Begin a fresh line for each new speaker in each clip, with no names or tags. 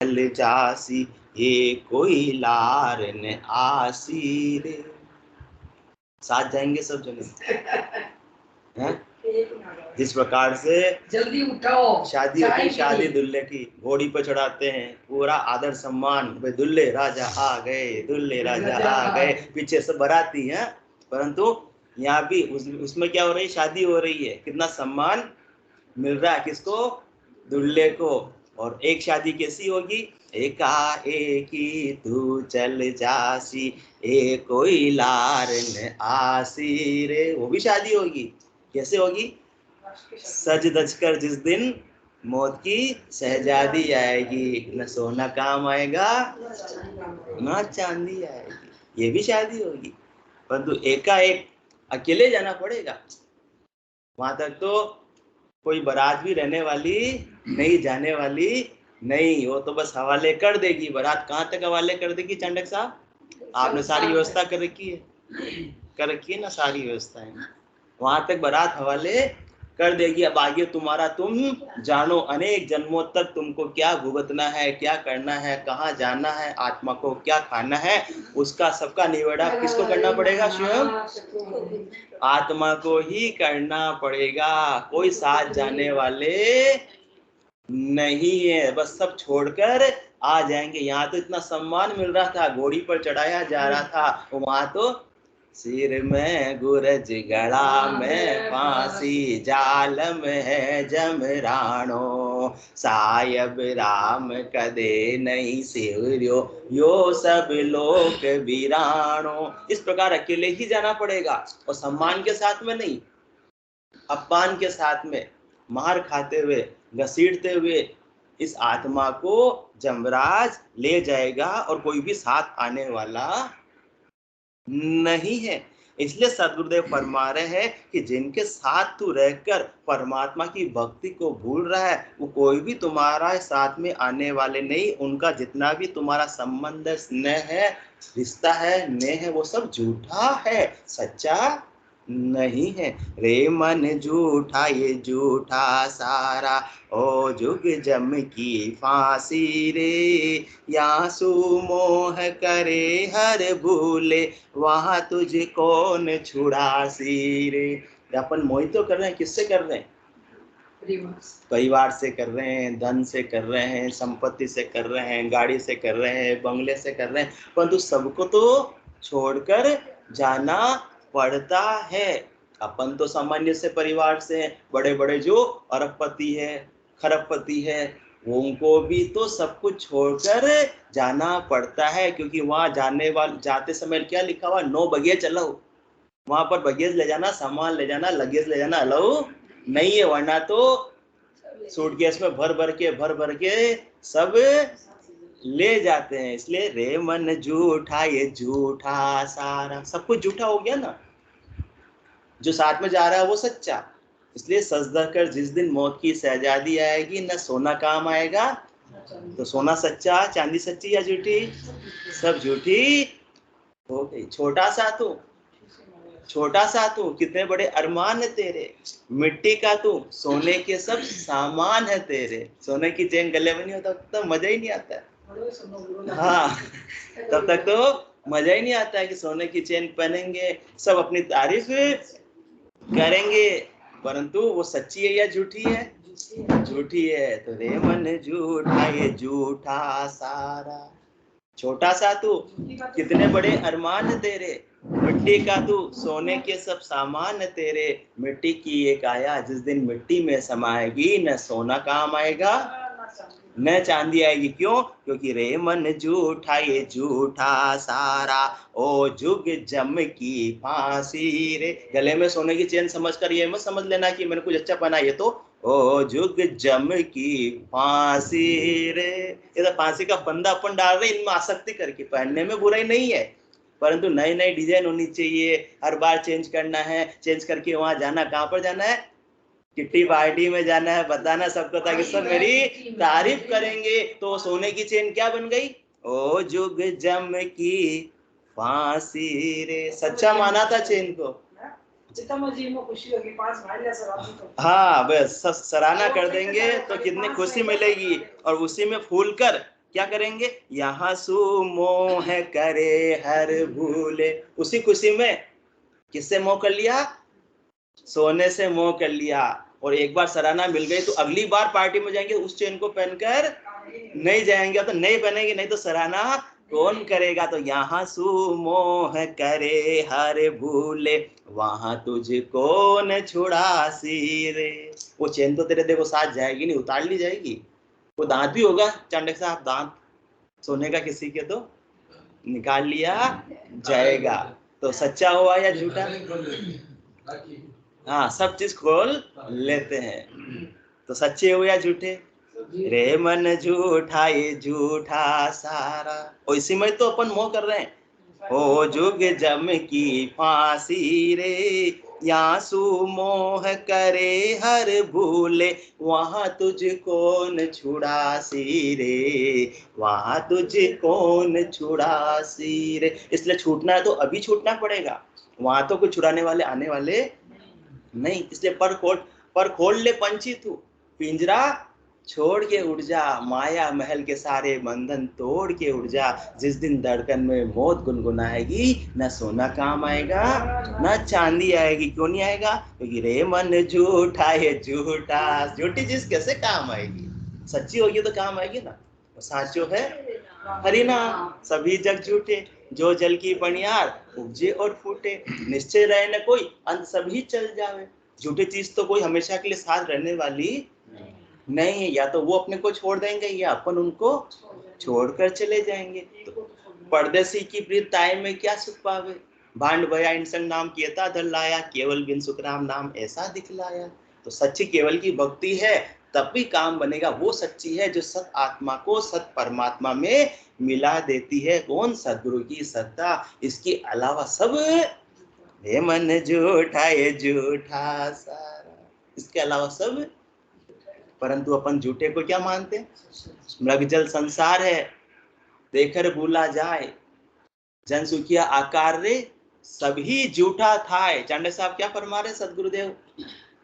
चल जासी ये कोई लार न आसी रे। साथ जाएंगे सब जने हैं? जिस प्रकार से
जल्दी उठाओ,
शादी होती है, शादी दूल्हे की घोड़ी पर चढ़ाते हैं, पूरा आदर सम्मान, भाई दूल्हे राजा आ गए, दूल्हे राजा आ गए, पीछे से बाराती है। परंतु यहाँ भी उसमें क्या हो रही है, शादी हो रही है, कितना सम्मान मिल रहा है किसको, दूल्हे को। और एक शादी कैसी होगी, एकाएकी तू चल जासी ए कोई लार न आसी रे, वो भी शादी होगी। कैसे होगी, सज धज कर जिस दिन मौत की शहजादी आएगी, न सोना काम आएगा न चांदी आएगी, ये भी शादी होगी। परंतु एकाएक अकेले जाना पड़ेगा वहां तक, तो कोई बारात भी रहने वाली नहीं, जाने वाली नहीं, वो तो बस हवाले कर देगी। बारात कहाँ तक हवाले कर देगी चांडक साहब, आपने सारी व्यवस्था कर रखी है ना, सारी व्यवस्थाएं, वहां तक बारात हवाले कर देगी। अब आगे तुम्हारा तुम जानो, अनेक जन्मों तक तुमको क्या भुगतना है, क्या करना है, कहाँ जाना है, आत्मा को क्या खाना है, उसका सबका निवेड़ा किसको करना पड़ेगा, स्वयं आत्मा को ही करना पड़ेगा। कोई साथ जाने वाले नहीं है, बस सब छोड़कर आ जाएंगे। यहाँ तो इतना सम्मान मिल रहा था, घोड़ी पर चढ़ाया जा रहा था, वहां तो सिर में गुरज गला में फांसी, जाल में है जमराणो, सायब राम कदे नहीं सिवरियो, यो सब लोक वीराणो। इस प्रकार अकेले ही जाना पड़ेगा, और सम्मान के साथ में नहीं, अपमान के साथ में, मार खाते हुए, घसीटते हुए इस आत्मा को जमराज ले जाएगा, और कोई भी साथ आने वाला नहीं है। इसलिए सदगुरुदेव फरमा रहे हैं कि जिनके साथ तू रहकर परमात्मा की भक्ति को भूल रहा है, वो कोई भी तुम्हारा साथ में आने वाले नहीं। उनका जितना भी तुम्हारा संबंध, स्नेह है, रिश्ता है, नेह है, वो सब झूठा है, सच्चा नहीं है। रे मन झूठा ये झूठा सारा, ओ जुग जम की फांसी रे, यहाँ सुमोह करे हर भूले, वहां तुझे कौन छुड़ासी रे। अपन मोहित तो कर रहे हैं, किससे कर रहे हैं, परिवार से कर रहे हैं, धन से कर रहे हैं, संपत्ति से कर रहे हैं, गाड़ी से कर रहे हैं, बंगले से कर रहे हैं, परंतु सबको तो छोड़कर जाना पड़ता है। अपन तो सामान्य से परिवार से, बड़े बड़े जो अरबपति है, खरबपति है, उनको भी तो सब कुछ छोड़कर जाना पड़ता है, क्योंकि वहां जाते समय क्या लिखा हुआ, नो बगेज चलो। वहां पर बगेज ले जाना, सामान ले जाना, लगेज ले जाना अलाउ नहीं है, वरना तो सूटकेस में भर भर के सब ले जाते हैं। इसलिए रे मन झूठा ये झूठा सारा, सब कुछ झूठा हो गया ना, जो साथ में जा रहा है वो सच्चा। इसलिए सजदा कर जिस दिन मौत की शहजादी आएगी, न सोना काम आएगा, तो सोना सच्चा, चांदी सच्ची या झूठी, सब झूठी हो गई। छोटा सा तू, कितने बड़े अरमान है तेरे, मिट्टी का तू, सोने के सब सामान है तेरे। सोने की चेन गले में नहीं होता तो मजा ही नहीं आता है। हाँ, तब तक तो मजा ही नहीं आता है कि सोने की चेन पहनेंगे, सब अपनी तारीफ करेंगे, परंतु वो सच्ची है या झूठी है, झूठी है। तो रे मन झूठा ये झूठा सारा, छोटा सा तू, कितने बड़े अरमान है तेरे, मिट्टी का तू, सोने के सब सामान है तेरे। मिट्टी की ये काया जिस दिन मिट्टी में समाएगी, न सोना काम आएगा न चांदी आएगी। क्यों? क्योंकि रे मन झूठा ये झूठा सारा, ओ जुग जम की फांसी रे। गले में सोने की चेन समझकर ये मत समझ लेना कि मैंने कुछ अच्छा पहना, ये तो ओ जुग जम की फांसी रे। ये तो फांसी का फंदा अपन डाल रहे, इनमें आसक्ति करके। पहनने में बुराई नहीं है, परंतु नई नई डिजाइन होनी चाहिए, हर बार चेंज करना है, चेंज करके वहां जाना, कहाँ पर जाना है, किट्टी पार्टी में जाना है, बताना सबको ताकि सब मेरी तारीफ करेंगे। तो सोने की चेन क्या बन गई, ओ जुग जम की फांसी रे। सच्चा माना था चेन को,
खुशी होगी,
हाँ बस सब सराहना कर देंगे तो कितनी खुशी मिलेगी। और उसी में फूल कर क्या करेंगे? यहाँ सु मोह करे हर भूले। उसी खुशी में किससे मोह कर लिया? सोने से मोह कर लिया। और एक बार सराहना मिल गई तो अगली बार पार्टी में जाएंगे उस चेन को पहनकर नहीं जाएंगे, तो नहीं पहनेंगे, नहीं तो सराहना कौन करेगा? तो यहाँ सु मोह करे हर भूले, वहां तुझे कौन छुड़ासी रे। वो चेन तो तेरे देखो साथ जाएगी नहीं, उतार ली जाएगी। वो दांत भी होगा चांडक साहब, दांत सोने का किसी के तो निकाल लिया जाएगा। तो सच्चा हुआ या झूठा? हाँ, सब चीज खोल लेते हैं। तो सच्चे हुए या झूठे? रे मन झूठा ये झूठा सारा। और इसी में तो अपन मोह कर रहे हैं। हो जुग जम की फांसी रे, यहाँ सु मोह करे हर भूले, वहां तुझ कौन छुड़ासी रे, वहां तुझ कौन छुड़ासी रे। इसलिए छूटना है तो अभी छूटना पड़ेगा, वहां तो कुछ छुड़ाने वाले आने वाले नहीं। इसलिए पर खोल ले पंछी तू, पिंजरा छोड़ के उड़ जा, माया महल के सारे बंधन तोड़ के उड़ जा। जिस दिन धड़कन में मौत गुनगुनाएगी, न सोना काम आएगा न चांदी आएगी। क्यों नहीं आएगा? क्योंकि रे मन झूठा है झूठा। झूठी चीज कैसे काम आएगी? सच्ची होगी तो काम आएगी ना। साचो है हरि नाम, सभी जग झूठे, जो जल की बनियार उपजे और फूटे। निश्चय रहे न कोई, अंत सभी चल जावे। झूठी चीज तो कोई हमेशा के लिए साथ रहने वाली नहीं है। या तो वो अपने को छोड़ देंगे या अपन उनको छोड़कर चले जाएंगे। तो परदेसी की प्रीत ताए में क्या सुख पावे, भांड भया इन संग नाम कियता धर लाया, केवल बिन सुख राम नाम ऐसा दिखलाया। तो सच्ची केवल की भक्ति है तब भी काम बनेगा। वो सच्ची है जो सत आत्मा को सत परमात्मा में मिला देती है। कौन? सदगुरु की सत्ता। इसके अलावा सब हे मन झूठा ये झूठा सारा, इसके अलावा सब। परंतु अपन झूठे को क्या मानते हैं? मृग जल संसार है, देकर भूला जाए, जन सुखिया आकार रे, सभी झूठा थाए। चांडे साहब क्या फरमा रहे सदगुरुदेव?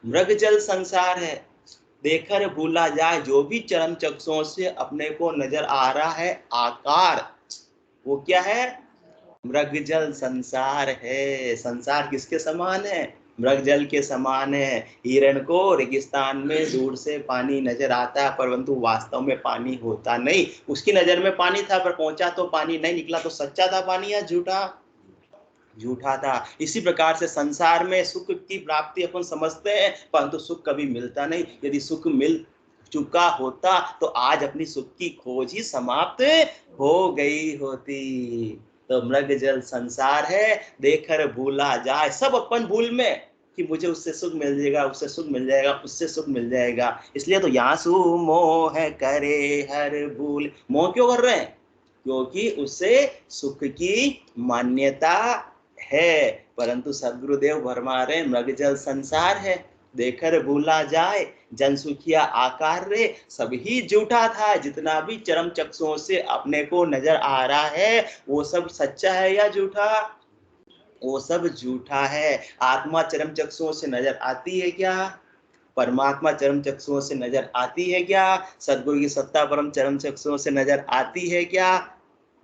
मृग जल संसार है, देकर भूला जाए, जो भी चरम चक्षुओं से अपने को नजर आ रहा है आकार, वो क्या है? मृग जल संसार है। संसार किसके समान है? मृग जल के समान है। हिरण को रेगिस्तान में दूर से पानी नजर आता है, परंतु वास्तव में पानी होता नहीं। उसकी नजर में पानी था पर पहुंचा तो पानी नहीं निकला। तो सच्चा था पानी या झूठा? झूठा था। इसी प्रकार से संसार में सुख की प्राप्ति अपन समझते हैं, परंतु सुख कभी मिलता नहीं। यदि सुख मिल चुका होता तो आज अपनी सुख की खोज ही समाप्त हो गई होती। तो मृग जल संसार है, देकर भूला जाए। सब अपन भूल में कि मुझे उससे सुख मिल जाएगा, उससे सुख मिल जाएगा, उससे सुख मिल जाएगा। इसलिए तो यहाँ सु मोह करे हर भूल। मोह क्यों कर रहे हैं? क्योंकि उससे सुख की मान्यता है। परंतु सदगुरुदेव फरमा रहे मृग जल संसार है, देकर भूला जाए, जन सुखिया आकार रे, सभी झूठा था। जितना भी चरम चक्षुओं से अपने को नजर आ रहा है वो सब सच्चा है या झूठा? वो सब झूठा है। आत्मा चरम चक्षुओं से नजर आती है क्या? परमात्मा चरम चक्षुओं से नजर आती है क्या? सदगुरु की सत्ता परम चरम चक्षुओं से नजर आती है क्या?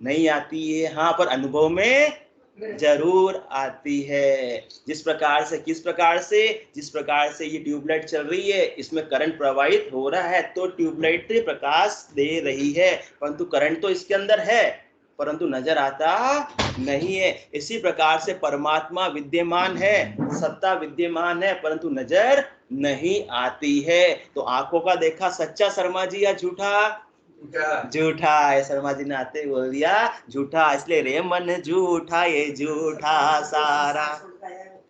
नहीं आती है। हाँ, पर अनुभव में जरूर आती है। जिस प्रकार से जिस प्रकार से ये ट्यूबलाइट चल रही है, इसमें करंट प्रवाहित हो रहा है तो ट्यूबलाइट प्रकाश दे रही है, परंतु करंट तो इसके अंदर है परंतु नजर आता नहीं है। इसी प्रकार से परमात्मा विद्यमान है, सत्ता विद्यमान है, परंतु नजर नहीं आती है। तो आंखों का देखा सच्चा शर्मा जी या झूठा? झूठा है। शर्मा जी ने आते बोल दिया झूठा। इसलिए रे मन झूठा ये झूठा सारा,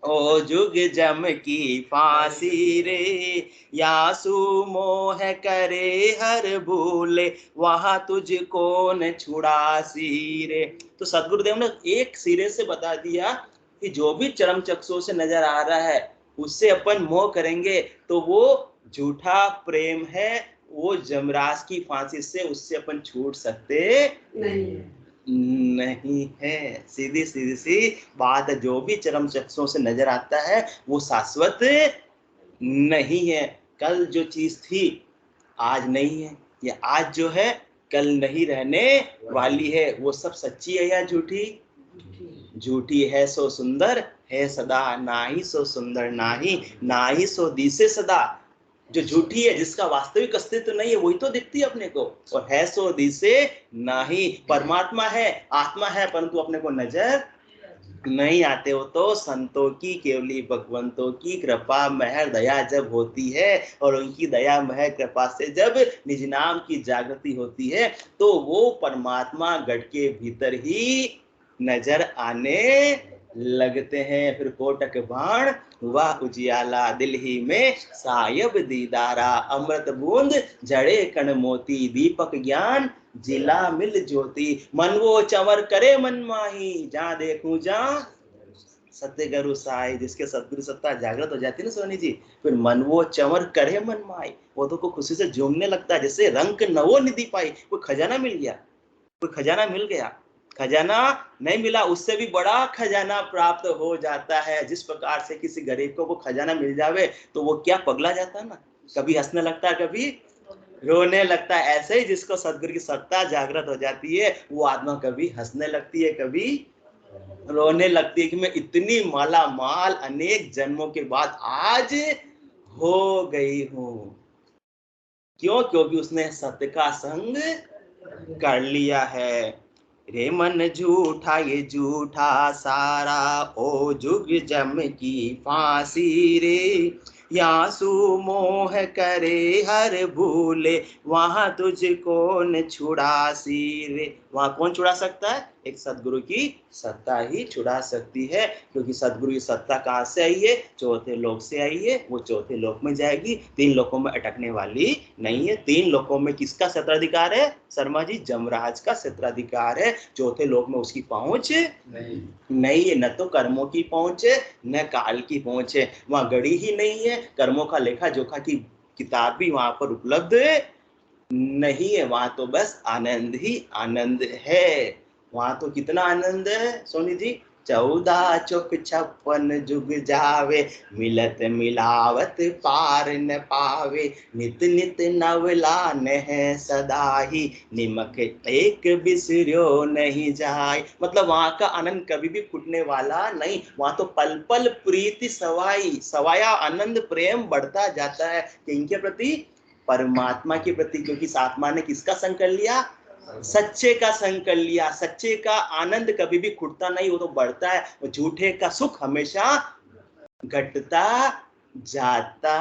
ओ जुग जम की फांसी रे, या सु मोह करे हर भूले, वहां तुझ कौन छुड़ासी रे। तो सदगुरुदेव ने एक सिरे से बता दिया कि जो भी चरम चक्षुओं से नजर आ रहा है उससे अपन मोह करेंगे तो वो झूठा प्रेम है। वो जमराज की फांसी से उससे अपन छूट सकते नहीं है। सीधी सी बात है। जो भी चरम चक्षुओं से नजर आता है वो शाश्वत नहीं है। कल जो चीज थी आज नहीं है, ये आज जो है कल नहीं रहने वाली है, वो सब सच्ची है या झूठी? झूठी है सो सुंदर है सदा, नाही सो सुंदर नाही, नाही सो दिसे सदा। जो झूठी है, जिसका वास्तविक अस्तित्व नहीं है, वही तो दिखती है अपने को, और है सो दिसे नाही। परमात्मा है, आत्मा है, परंतु अपने को नजर नहीं आते हो। तो संतों की, केवली भगवंतों की कृपा महर दया जब होती है, और उनकी दया महर कृपा से जब निज नाम की जागृति होती है, तो वो परमात्मा गढ़ के भीतर ही नजर आने लगते हैं। फिर कोटक बाण हुआ उजियाला, दिल ही में सायब दीदारा, अमृत बूंद जड़े कण मोती, दीपक ज्ञान जिला मिल ज्योति, मन वो चंवर करे मन माही, जहाँ देखूं जहाँ सत्य गुरु साई। जिसके सतगुरु सत्ता जागृत हो जाती है ना सोनी जी, फिर मन वो चंवर करे मन माही, वो तो को खुशी से झूमने लगता है, जैसे रंग नवो निधि पाई। कोई खजाना मिल गया, कोई खजाना मिल गया, खजाना नहीं मिला उससे भी बड़ा खजाना प्राप्त हो जाता है। जिस प्रकार से किसी गरीब को खजाना मिल जावे तो वो क्या पगला जाता है ना, कभी हंसने लगता है, कभी रोने लगता है। ऐसे ही जिसको सदगुरु की सत्ता जागृत हो जाती है, वो आत्मा कभी हंसने लगती है, कभी रोने लगती है कि मैं इतनी माला माल अनेक जन्मों के बाद आज हो गई हूं। क्यों? क्योंकि उसने सत्य का संग कर लिया है। रे मन झूठा ये झूठा सारा, ओ जुग जम की फांसी रे, यहाँ सु मोह करे हर भूले, वहां तुझ कौन छुड़ासी रे। वहां कौन छुड़ा सकता है? एक सदगुरु की सत्ता ही छुड़ा सकती है। क्योंकि सदगुरु की सत्ता कहाँ से आई है? चौथे लोक से आई है। वो चौथे लोक में जाएगी, तीन लोकों में अटकने वाली नहीं है। तीन लोकों में किसका क्षेत्राधिकार है शर्मा जी? जमराज का क्षेत्राधिकार है। चौथे लोक में उसकी पहुंच नहीं है, न तो कर्मों की पहुंच है, न काल की पहुंच है। वहां गड़ी ही नहीं है, कर्मों का लेखा जोखा की किताब भी वहां पर उपलब्ध नहीं है। वहां तो बस आनंद ही आनंद है। वहां तो कितना आनंद है सोनी जी? 14 चौक 56 जुग जावे, मिलत मिलावत पार न पावे, नित नित नवलान है सदा ही, निमक एक बिसर्यो नहीं जाए। मतलब वहां का आनंद कभी भी फूटने वाला नहीं। वहां तो पल पल प्रीति सवाई, सवाया आनंद प्रेम बढ़ता जाता है। इनके प्रति, परमात्मा के प्रति। क्योंकि इस आत्मा ने किसका संग कर लिया? सच्चे का संग कर लिया। सच्चे का आनंद कभी भी खुटता नहीं, वो तो बढ़ता है। वो झूठे का सुख हमेशा घटता जाता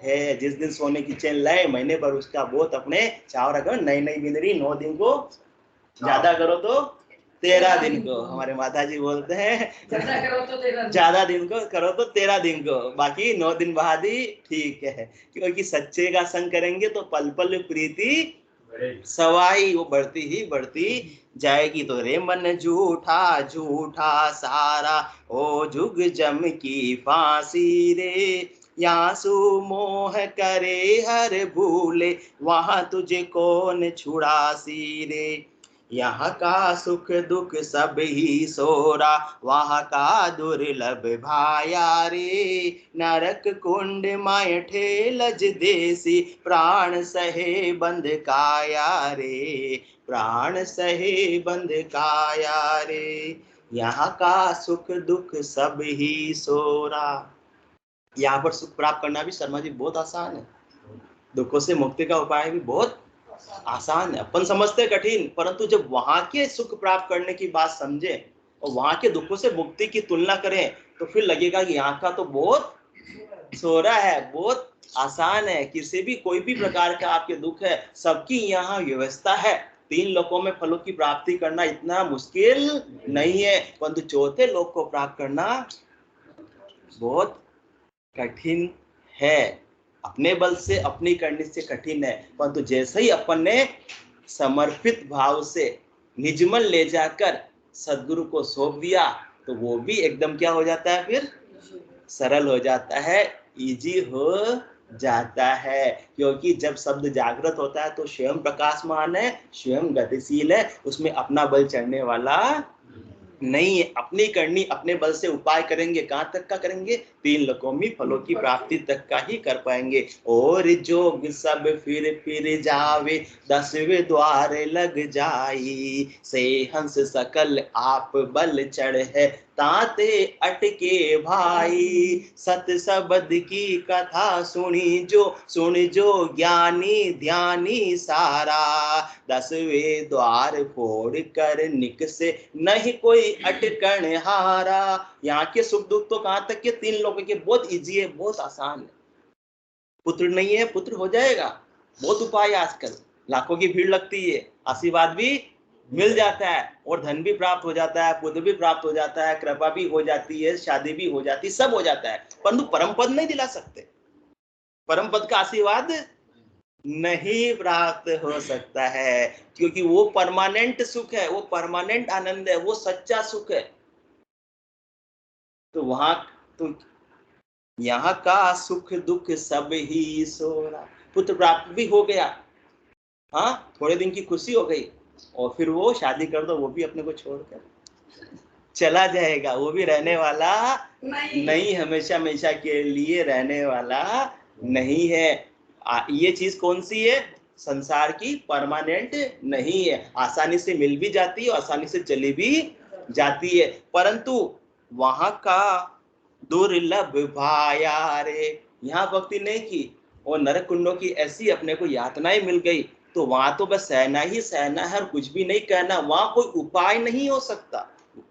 है। जिस दिन सोने की चैन लाए, महीने भर उसका बहुत अपने चाव रखो। नई नई बिंदरी 9 दिन को ज्यादा करो तो 13 दिन को, हमारे माता जी बोलते हैं ज्यादा दिन को करो तो 13 दिन को, बाकी 9 दिन बाद ही ठीक है। क्योंकि सच्चे का संग करेंगे तो पल पल प्रीति सवाई वो बढ़ती ही बढ़ती जाएगी। तो रे मन झूठा झूठा सारा, ओ जुग जम की फांसी रे, यहाँ सु मोह करे हर भूले, वहां तुझे कौन छुड़ासी रे। यहाँ का सुख दुख सब ही सोरा, वहाँ का दुर्लभ भाया रे, नरक कुंड माय ठेलज देसी, प्राण सहे बंध काया रे, प्राण सहे बंध काया रे। यहाँ का सुख दुख सब ही सोरा। यहाँ पर सुख प्राप्त करना भी शर्मा जी बहुत आसान है। दुखों से मुक्ति का उपाय भी बहुत आसान है। अपन समझते कठिन, परंतु जब वहां के सुख प्राप्त करने की बात समझे और वहां के दुखों से मुक्ति की तुलना करें, तो फिर लगेगा कि यहाँ का तो बहुत सोरा है, बहुत आसान है। किसी भी कोई भी प्रकार का आपके दुख है, सबकी यहाँ व्यवस्था है। 3 लोकों में फलों की प्राप्ति करना इतना मुश्किल नहीं है, परंतु चौथे लोक को प्राप्त करना बहुत कठिन है। अपने बल से, अपनी करने से कठिन है, परंतु जैसे ही अपन ने समर्पित भाव से निजमन ले जाकर सदगुरु को सौंप दिया, तो वो भी एकदम क्या हो जाता है? फिर सरल हो जाता है, इजी हो जाता है। क्योंकि जब शब्द जागृत होता है तो स्वयं प्रकाशमान है, स्वयं गतिशील है, उसमें अपना बल चढ़ने वाला नहीं है, अपनी करनी, अपने बल से उपाय करेंगे, कहाँ तक का करेंगे? 3 लोकों में फलों की प्राप्ति तक का ही कर पाएंगे। और जोग सब फिर जावे, 10वें द्वार लग जाई, से हंस सकल आप बल चढ़ है, ताते अटके भाई। सत शब्द की कथा सुन जो ज्ञानी ध्यानी सारा, 10वें द्वार फोड़ कर निक से नहीं कोई अटकन हारा। यहाँ के सुख दुख तो कहां तक के 3 लोगों के बहुत इजी है, बहुत आसान है। पुत्र नहीं है, पुत्र हो जाएगा, बहुत उपाय आजकल, लाखों की भीड़ लगती है, आशीर्वाद भी मिल जाता है, और धन भी प्राप्त हो जाता है, पुत्र भी प्राप्त हो जाता है, कृपा भी हो जाती है, शादी भी हो जाती है, सब हो जाता है, परंतु परम पद नहीं दिला सकते। परम पद का आशीर्वाद नहीं प्राप्त हो सकता है, क्योंकि वो परमानेंट सुख है, वो परमानेंट आनंद है, वो सच्चा सुख है। तो वहां तो यहाँ का सुख दुख सब ही सोरा। पुत्र प्राप्त भी हो गया, हाँ, थोड़े दिन की खुशी हो गई, और फिर वो शादी कर दो, वो भी अपने को छोड़कर चला जाएगा, वो भी रहने वाला नहीं, हमेशा हमेशा के लिए रहने वाला नहीं है। ये चीज कौन सी है? संसार की परमानेंट नहीं है, आसानी से मिल भी जाती है, आसानी से चली भी जाती है, परंतु वहां का दुर्लभ भाया रे। यहाँ भक्ति नहीं की और नरक कुंडों की ऐसी अपने को यातनाएं मिल गई, तो वहां तो बस सहना ही सहना है और कुछ भी नहीं कहना, वहां कोई उपाय नहीं हो सकता।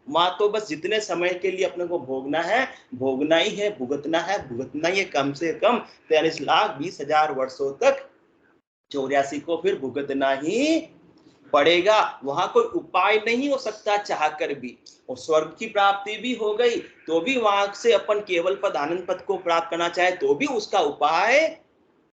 वहां तो बस जितने समय के लिए अपने को भोगना है, भोगना ही है, भुगतना है, भुगतना ही है, कम से कम 43,20,000 वर्षों तक 84 को फिर भुगतना ही पड़ेगा। वहां कोई उपाय नहीं हो सकता चाह कर भी, और स्वर्ग की प्राप्ति भी हो गई तो भी वहां से अपन केवल पद आनंद पद को प्राप्त करना चाहे तो भी उसका उपाय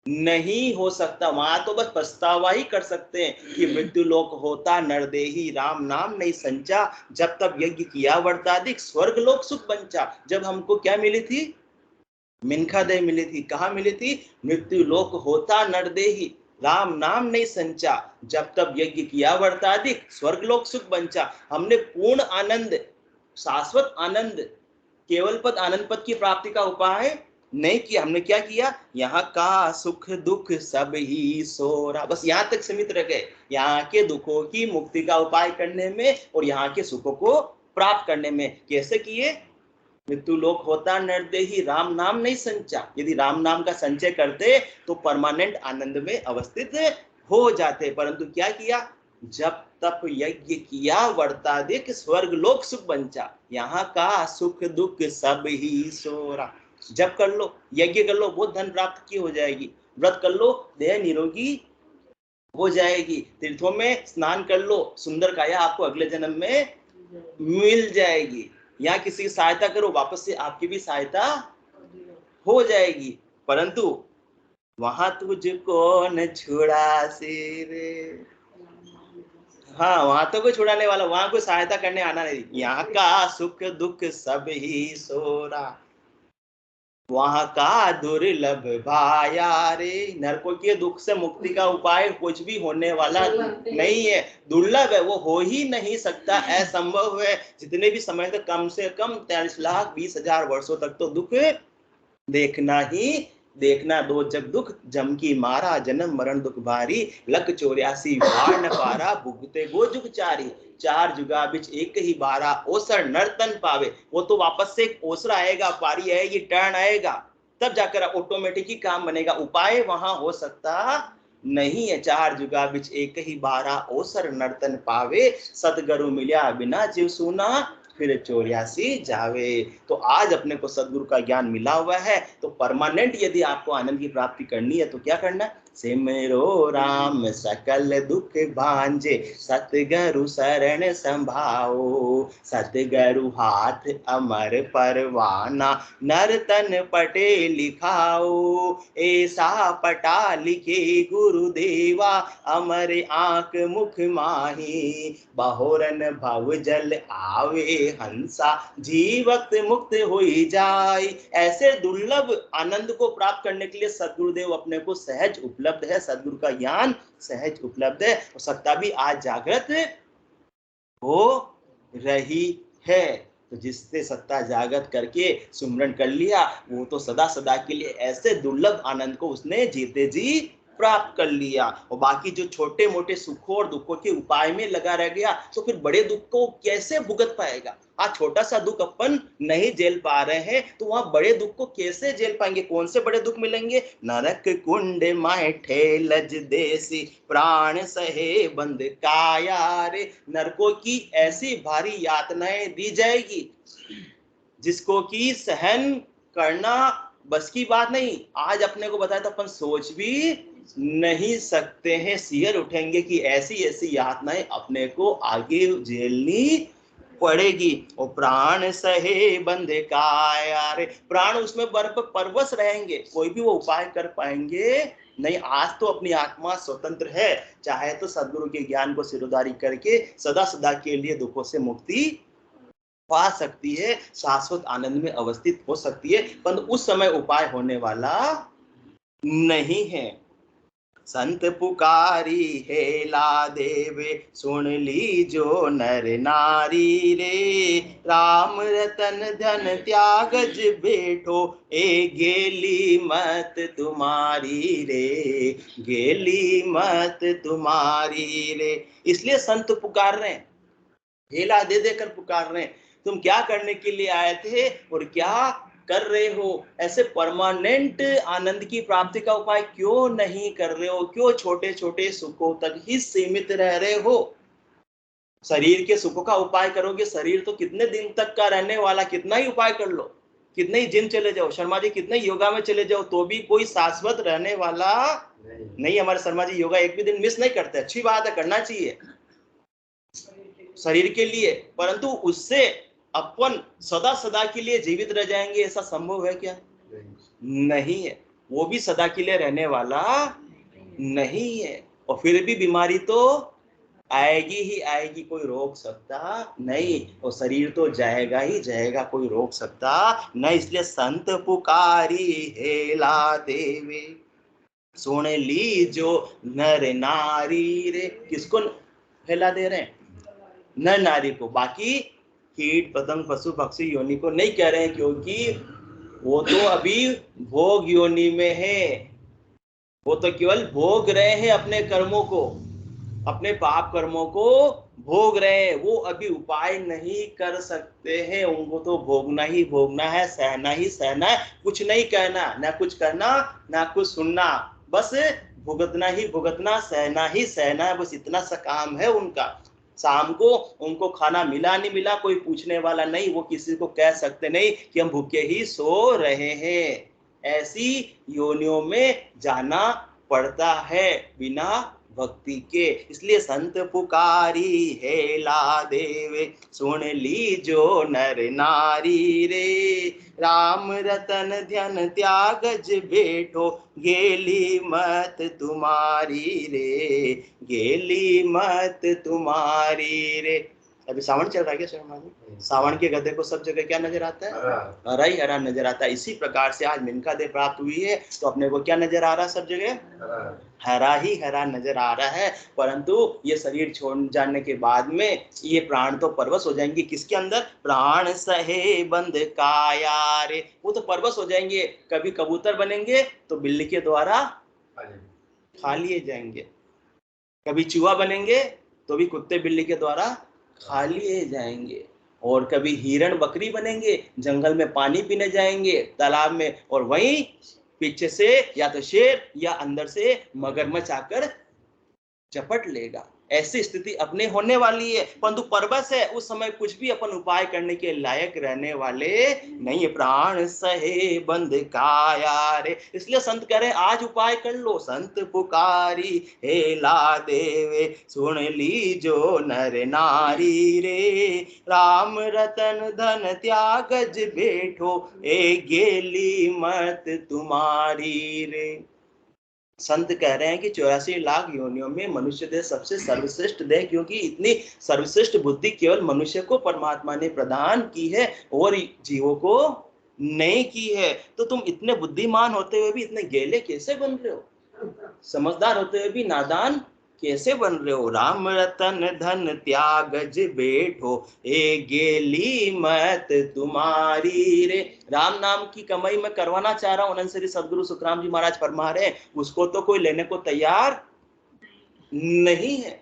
नहीं हो सकता। वहां तो बस पछतावा ही कर सकते हैं कि मृत्यु लोक होता नरदेही, राम नाम नहीं संचा, जब तब यज्ञ किया वर्ताधिक, स्वर्ग लोक सुख बंचा। जब हमको क्या मिली थी? मिनखा दे मिली थी। कहाँ मिली थी? मृत्यु लोक होता नरदेही, राम नाम नहीं संचा, जब तब यज्ञ किया वर्ताधिक, स्वर्ग लोक सुख बंचा। हमने पूर्ण आनंद, शाश्वत आनंद, केवल पद आनंद पद की प्राप्ति का उपाय नहीं किया। हमने क्या किया? यहाँ का सुख दुख सब ही सोरा, बस यहाँ तक सीमित रह गए, यहाँ के दुखों की मुक्ति का उपाय करने में और यहाँ के सुखों को प्राप्त करने में। कैसे किए? मृत्यु लोक होता नरदेही, राम नाम नहीं संचा। यदि राम नाम का संचय करते तो परमानेंट आनंद में अवस्थित हो जाते, परंतु क्या किया? जब तप यज्ञ किया वर्ताधिक, स्वर्ग लोक सुख बंचा। यहाँ का सुख दुख सब ही सोरा। जब कर लो, यज्ञ कर लो, बहुत धन प्राप्त की हो जाएगी, व्रत कर लो, देह निरोगी हो जाएगी, तीर्थों में स्नान कर लो, सुंदर काया आपको अगले जन्म में मिल जाएगी, या किसी की सहायता करो, वापस से आपकी भी सहायता हो जाएगी, परंतु वहां तुझको न छुड़ा से रे। हाँ, वहां तो कोई छुड़ाने वाला, वहां कोई सहायता करने आना नहीं। यहाँ का सुख दुख सब ही सोरा, वहां का दुर्लभ भाया रे। नरकों के दुख से मुक्ति का उपाय कुछ भी होने वाला नहीं है, दुर्लभ है, वो हो ही नहीं सकता, असंभव है। जितने भी समय तक, कम से कम 43,20,000 वर्षों तक तो दुख देखना ही देखना। दो जग दुख जम की मारा, जन्म मरण दुख भारी, लख 84 बार न पारा, भुगते गो जुग चारी, 4 जुगा बिच एक ही बारा, ओसर नर्तन पावे। वो तो वापस से एक ओसरा आएगा, पारी आएगी, टर्न आएगा, तब जाकर ऑटोमेटिक ही काम बनेगा। उपाय वहां हो सकता नहीं है। 4 जुगा बिच एक ही बारा, ओसर नर्तन पावे, सतगुरु मिल्या बिना जीव सुना, फिर 84 जावे। तो आज अपने को सदगुरु का ज्ञान मिला हुआ है, तो परमानेंट यदि आपको आनंद की प्राप्ति करनी है तो क्या करना है? सिमरो राम सकल दुख भांजे, सतगुरु शरण संभाओ, सतगुरु हाथ अमर परवाना, नर्तन पटे लिखाओ, ऐसा पटा लिखे गुरुदेवा, अमर आंख मुख माही, बहोरन भव जल आवे हंसा, जीवत मुक्त होई जाए। ऐसे दुर्लभ आनंद को प्राप्त करने के लिए सदगुरुदेव अपने को सहज उपलब्ध है, सदगुरु का ज्ञान सहज उपलब्ध है, और सत्ता भी आज जागृत हो रही है। तो जिससे सत्ता जागत करके सुमरन कर लिया, वो तो सदा सदा के लिए ऐसे दुर्लभ आनंद को उसने जीते जी प्राप्त कर लिया। और बाकी जो छोटे मोटे सुखों और दुखों के उपाय में लगा रह गया, तो फिर बड़े दुख को कैसे भुगत पाएगा। आज छोटा सा दुख अपन नहीं झेल पा रहे हैं, तो वहां बड़े दुख को कैसे झेल पाएंगे। कौन से बड़े दुख मिलेंगे। नरक कुंड माठे लज देसी प्राण सहे बंद काया रे। नरकों की ऐसी भारी यातनाएं दी जाएगी जिसको कि सहन करना बस की बात नहीं। आज अपने को बताया तो अपन सोच भी नहीं सकते हैं। सियर उठेंगे कि ऐसी ऐसी यातनाएं अपने को आगे झेलनी पड़ेगी। और प्राण सहे बंद काया रे। प्राण उसमें बर्फ परवश रहेंगे, कोई भी वो उपाय कर पाएंगे नहीं। आज तो अपनी आत्मा स्वतंत्र है, चाहे तो सदगुरु के ज्ञान को सिरोधारी करके सदा सदा के लिए दुखों से मुक्ति पा सकती है, शाश्वत आनंद में अवस्थित हो सकती है, पर उस समय उपाय होने वाला नहीं है। संत पुकारी हेला देवे सुन लीजो नर नारी रे। राम रतन धन त्यागज बैठो ए गेली मत तुम्हारी रे। गेली मत तुम्हारी रे। इसलिए संत पुकार रहे हैं, हेला दे देकर पुकार रहे हैं। तुम क्या करने के लिए आए थे और क्या कर रहे हो। ऐसे परमानेंट आनंद की प्राप्ति का उपाय क्यों नहीं कर रहे हो। क्यों छोटे छोटे सुखों तक ही सीमित रह रहे हो। शरीर के सुखों का उपाय करोगे, शरीर तो कितने दिन तक का रहने वाला। कितना ही उपाय कर लो, कितने ही जिम चले जाओ, शर्मा जी कितने योगा में चले जाओ, तो भी कोई शाश्वत रहने वाला नहीं। हमारे शर्मा जी योगा एक भी दिन मिस नहीं करते। अच्छी बात है, करना चाहिए शरीर के लिए, परंतु उससे अपन सदा सदा के लिए जीवित रह जाएंगे, ऐसा संभव है क्या। नहीं है। वो भी सदा के लिए रहने वाला नहीं है। और फिर भी बीमारी तो आएगी ही आएगी, कोई रोक सकता नहीं। और शरीर तो जाएगा ही जाएगा, कोई रोक सकता नहीं। इसलिए संत पुकारी हेला देवे सुन लीजो नर नारी रे। किसको हेला दे रहे हैं। नर नारी को। बाकी कीट पतंग पशु पक्षी योनि को नहीं कह रहे हैं, क्योंकि वो तो अभी भोग योनि में है। वो तो केवल भोग रहे हैं अपने कर्मों को, अपने पाप कर्मों को भोग रहे हैं। वो अभी उपाय नहीं कर सकते हैं। उनको तो भोगना ही भोगना है, सहना ही सहना है। कुछ नहीं कहना, ना कुछ करना, ना कुछ सुनना, बस भुगतना ही भुगतना, सहना ही सहना है। बस इतना सा काम है उनका। शाम को उनको खाना मिला नहीं मिला कोई पूछने वाला नहीं। वो किसी को कह सकते नहीं कि हम भूखे ही सो रहे हैं। ऐसी योनियों में जाना पड़ता है बिना भक्ति के। इसलिए संत पुकारी हेला देवे सुन लीजो नर नारी रे। राम रतन ध्यान त्यागज बैठो गेली मत तुम्हारी रे। गेली मत तुम्हारी रे। अभी सावन चल रहा है क्या शर्मा जी। सावन के गधे को सब जगह क्या नजर आता है। हरा ही हरा नजर आता है। इसी प्रकार से आज मिनका देह प्राप्त हुई है, तो अपने को क्या नजर आ रहा है। सब जगह हरा ही हरा नजर आ रहा है। परंतु ये शरीर छोड़ जाने के बाद में ये प्राण तो परवश हो जाएंगे। किसके अंदर। प्राण सहे बंद काया रे। वो तो परवश हो जाएंगे। कभी कबूतर बनेंगे तो बिल्ली के द्वारा खा लिए जाएंगे, कभी चूहा बनेंगे तो भी कुत्ते बिल्ली के द्वारा खा लिए जाएंगे, और कभी हिरण बकरी बनेंगे, जंगल में पानी पीने जाएंगे तालाब में, और वहीं पीछे से या तो शेर या अंदर से मगरमच्छ आकर चपट लेगा। ऐसी स्थिति अपने होने वाली है। परंतु परबस है, उस समय कुछ भी अपन उपाय करने के लायक रहने वाले नहीं है। प्राण सहे बंद काया रे। इसलिए संत कह रहे आज उपाय कर लो। संत पुकारी हेला देवे सुन लीजो नर नारी रे। राम रतन धन त्यागज बैठो ए गेली मत तुम्हारी रे। संत कह रहे हैं कि 84 लाख योनियों में मनुष्य देह सबसे सर्वश्रेष्ठ देह, क्योंकि इतनी सर्वश्रेष्ठ बुद्धि केवल मनुष्य को परमात्मा ने प्रदान की है और जीवों को नहीं की है। तो तुम इतने बुद्धिमान होते हुए भी इतने गेले कैसे बन रहे हो। समझदार होते हुए भी नादान कैसे बन रहे हो? राम रतन धन त्यागज बैठो, ए गेली मत तुम्हारी रे। राम नाम की कमाई मैं करवाना चाह रहा हूं, अनंत श्री सदगुरु सुखराम जी महाराज फरमा रहे हैं, उसको तो कोई लेने को तैयार नहीं है।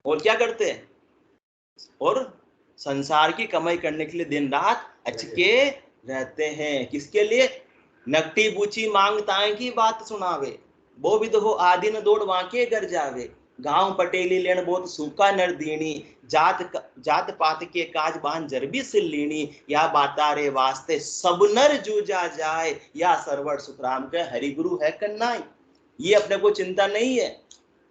और क्या करते हैं? और संसार की कमाई करने के लिए दिन रात अचके रहते हैं। किसके लिए? नकटी बूची मांगताएं की बात सुनावे, वो भी तो हो आदि न दौड़ वाके घर जावे। गांव पटेली लेन बहुत सूखा नर दीनी, जात पात के काज बान जरबी से लीनी। या बातारे वास्ते सब नर जूझा जाए, या सरवर सुखराम के हरि गुरु है कन्नाई। ये अपने को चिंता नहीं है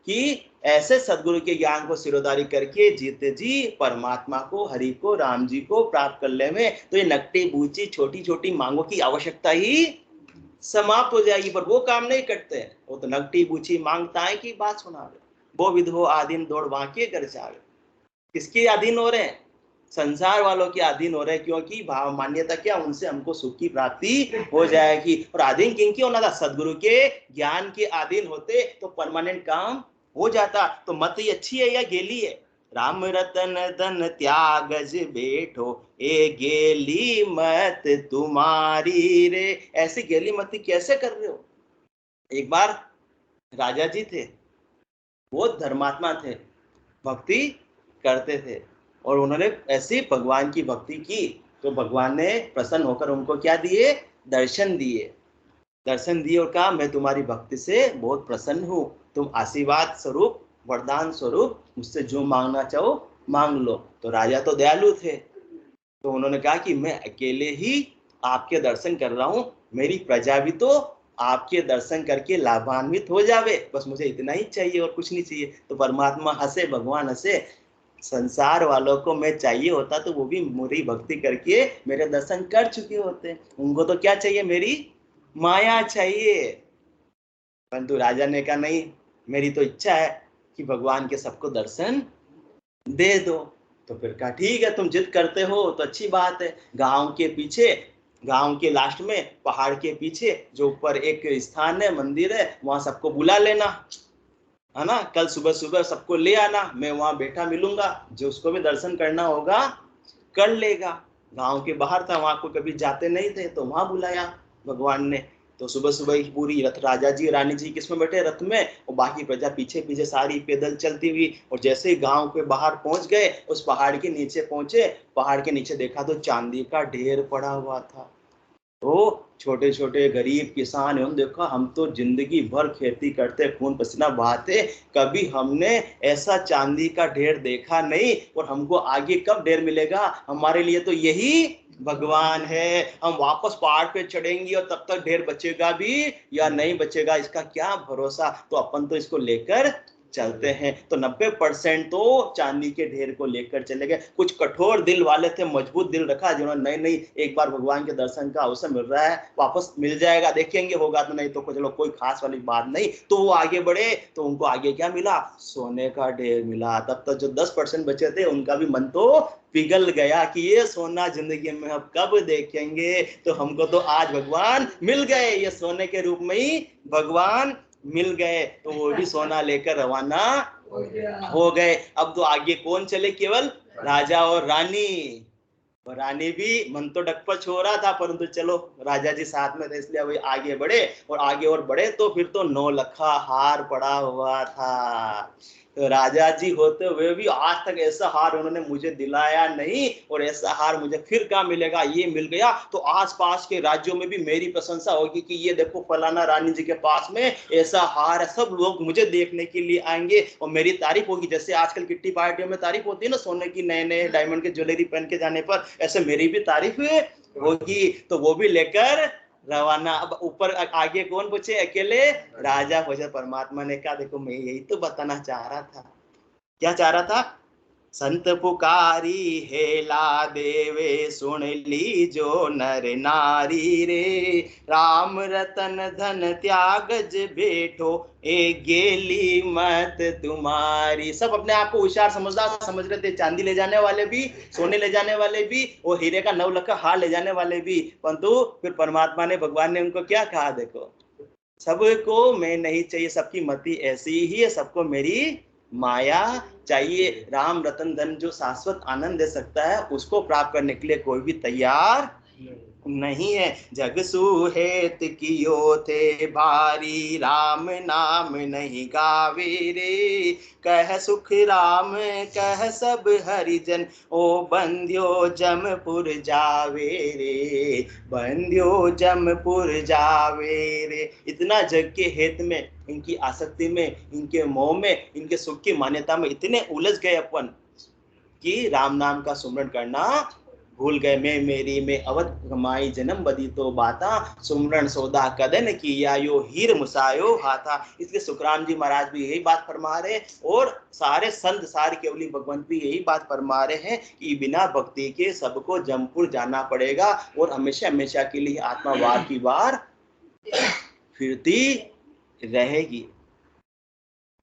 कि ऐसे सदगुरु के ज्ञान को सिरोधारी करके जीते जी परमात्मा को, हरि को, राम जी को प्राप्त कर ले में, तो ये नकटी बूची छोटी छोटी मांगों की आवश्यकता ही समाप्त हो जाएगी। पर वो काम नहीं करते, वो तो नकटी बूची मांगताएं की बात सुनावे, वो विधो आदिन दौड़ वाके कर जावे। किसके अधीन हो रहे हैं? संसार वालों के अधीन हो रहे हैं, क्योंकि भाव मान्यता क्या, उनसे हमको सुख की प्राप्ति हो जाएगी। और अधीन किनके होना था? सदगुरु के ज्ञान के अधीन होते तो परमानेंट काम हो जाता। तो मत ही अच्छी है या गेली है? राम रतन धन त्यागज बैठो, ए गेली मत तुम्हारी रे। ऐसी गेली मत कैसे कर रहे हो? एक बार राजा जी थे, वो धर्मात्मा थे, भक्ति करते थे, और उन्होंने ऐसी भगवान की भक्ति की तो भगवान ने प्रसन्न होकर उनको क्या दिए? दर्शन दिए। दर्शन दिए और कहा, मैं तुम्हारी भक्ति से बहुत प्रसन्न हूं, तुम आशीर्वाद स्वरूप, वरदान स्वरूप मुझसे जो मांगना चाहो मांग लो। तो राजा तो दयालु थे, तो उन्होंने कहा कि मैं अकेले ही आपके दर्शन कर रहा हूं, मेरी प्रजा भी तो आपके दर्शन करके लाभान्वित हो जावे, बस मुझे इतना ही चाहिए और कुछ नहीं चाहिए। तो परमात्मा हंसे, भगवान हंसे, संसार वालों को मैं चाहिए होता तो वो भी मेरी भक्ति करके मेरे दर्शन कर चुके होते, उनको तो क्या चाहिए? मेरी माया चाहिए। परंतु राजा ने कहा नहीं, मेरी तो इच्छा है कि भगवान के सबको दर्शन दे दो। तो फिर कहा ठीक है, तुम जिद करते हो तो अच्छी बात है। गांव के पीछे, गांव के लास्ट में पहाड़ के पीछे जो ऊपर एक स्थान है, मंदिर है, वहां सबको बुला लेना, है ना। कल सुबह सुबह सबको ले आना, मैं वहां बैठा मिलूंगा, जो उसको भी दर्शन करना होगा कर लेगा। गांव के बाहर था, वहां को कभी जाते नहीं थे, तो वहां बुलाया भगवान ने। तो सुबह सुबह ही पूरी रथ, राजा जी रानी जी किसमें बैठे? रथ में, और बाकी प्रजा पीछे पीछे सारी पैदल चलती हुई। और जैसे ही गांव के बाहर पहुंच गए, उस पहाड़ के नीचे पहुंचे, पहाड़ के नीचे देखा तो चांदी का ढेर पड़ा हुआ था। तो छोटे छोटे गरीब किसान एवं देखा, हम तो जिंदगी भर खेती करते, खून पसीना बहाते, कभी हमने ऐसा चांदी का ढेर देखा नहीं, और हमको आगे कब ढेर मिलेगा? हमारे लिए तो यही भगवान है। हम वापस पहाड़ पे चढ़ेंगे और तब तक ढेर बचेगा भी या नहीं बचेगा, इसका क्या भरोसा। तो अपन तो इसको लेकर चलते हैं। तो 90% तो चांदी के ढेर को लेकर चले गए। कुछ कठोर दिल वाले थे, मजबूत दिल रखा, जिन्होंने नहीं नहीं, एक बार भगवान के दर्शन का अवसर मिल रहा है, वापस मिल जाएगा, देखेंगे होगा तो, नहीं तो चलो कोई खास वाली बात नहीं। तो वो आगे बढ़े, तो उनको आगे क्या मिला? सोने का ढेर मिला। तब तक जो 10% बचे थे, उनका भी मन तो पिघल गया कि ये सोना जिंदगी में अब कब देखेंगे। तो हमको तो आज भगवान मिल गए, ये सोने के रूप में ही भगवान मिल गए। तो वो भी सोना लेकर रवाना हो गए। अब तो आगे कौन चले? केवल राजा और रानी। और रानी भी मन तो डकपच हो रहा था, परंतु चलो राजा जी साथ में थे, इसलिए वही आगे बढ़े। और आगे और बढ़े तो फिर तो 9 लखा हार पड़ा हुआ था। तो राजा जी होते हुए भी आज तक ऐसा हार उन्होंने मुझे दिलाया नहीं, और ऐसा हार मुझे फिर क्या मिलेगा? ये मिल गया तो आसपास के राज्यों में भी मेरी प्रशंसा होगी कि ये देखो फलाना रानी जी के पास में ऐसा हार है, सब लोग मुझे देखने के लिए आएंगे और मेरी तारीफ होगी। जैसे आजकल किट्टी पार्टियों में तारीफ होती है ना, सोने की नए नए डायमंड के ज्वेलरी पहन के जाने पर, ऐसे मेरी भी तारीफ होगी। तो वो भी लेकर रवाना। अब ऊपर आगे कौन पूछे? अकेले राजा पूछे। परमात्मा ने कहा देखो, मैं यही तो बताना चाह रहा था। क्या चाह रहा था? संत पुकारी हेला देवे, सुन ली जो नर नारी रे। राम रतन धन त्यागज बैठो, ए गेली मत तुम्हारी। सब अपने आप को होशियार समझदार समझ रहे थे, चांदी ले जाने वाले भी, सोने ले जाने वाले भी, और हीरे का 9 लाख का हार ले जाने वाले भी। परंतु फिर परमात्मा ने, भगवान ने उनको क्या कहा? देखो, सबको मैं नहीं चाहिए, सबकी मति ऐसी ही है, सबको मेरी माया चाहिए। राम रतन धन जो शाश्वत आनंद दे सकता है, उसको प्राप्त करने के लिए कोई भी तैयार नहीं है। जग सुहेत कियो थे भारी, राम नाम नहीं गावे रे। कह सुख राम कह सब हरिजन, ओ बंध्यो जमपुर जावे रे, बंध्यो जमपुर जावे रे। इतना जग के हित में, इनकी आसक्ति में, इनके मोह में, इनके सुख की मान्यता में इतने उलझ गए अपन कि राम नाम का सुमरण करना भूल गए। मैं मेरी में अवध कमाई जन्म बदी तो बाता, सुमरण सौदा कदन किया यो हीर मुसायो हाथा। इसलिए सुखराम जी महाराज भी यही बात फरमा रहे, और सारे संत सारे केवली भगवंत भी यही बात फरमा रहे हैं कि बिना भक्ति के सबको जमपुर जाना पड़ेगा, और हमेशा हमेशा के लिए आत्मा वार की वार फिरती रहेगी।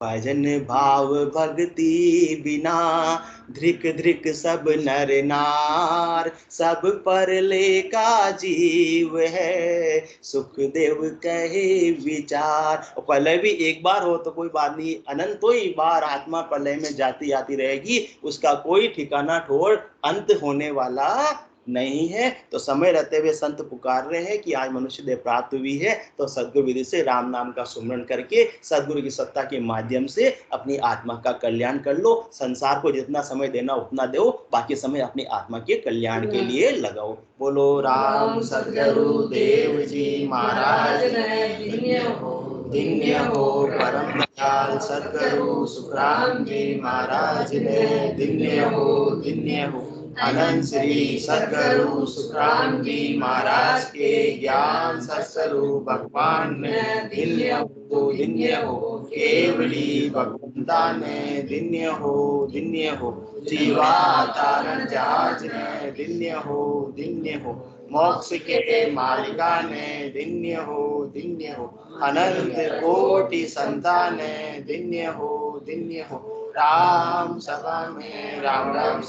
भजन भाव भक्ति बिना ध्रिक ध्रिक सब नर नार, सब परले का जीव है सुखदेव कहे विचार। और प्रलय भी एक बार हो तो कोई बात नहीं, अनंतों ही बार आत्मा प्रलय में जाती आती रहेगी, उसका कोई ठिकाना ठोर अंत होने वाला नहीं है। तो समय रहते हुए संत पुकार रहे हैं कि आज मनुष्य देह प्राप्त हुई है, तो सद्गुरु विधि से राम नाम का सुमरण करके सद्गुरु की सत्ता के माध्यम से अपनी आत्मा का कल्याण कर लो। संसार को जितना समय देना उतना दो, बाकी समय अपनी आत्मा के कल्याण के लिए लगाओ। बोलो राम सद्गुरु देव जी महाराज धन्य हो। परम दयाल सद्गुरु सुखराम जी महाराज ने धन्य हो, धन्य हो। अनंत श्री सद्गुरु सुखराम जी महाराज के ज्ञान सत्स्वरूप भगवान ने धन्य हो, धन्य हो। केवली भगवंता ने धन्य हो, धन्य हो। जीवावतारण जहाज ने धन्य हो, धन्य हो। मोक्ष के मालिका ने धन्य हो, धन्य हो। अनंत कोटि संतान ने धन्य हो, धन्य हो। राम सभा में राम राम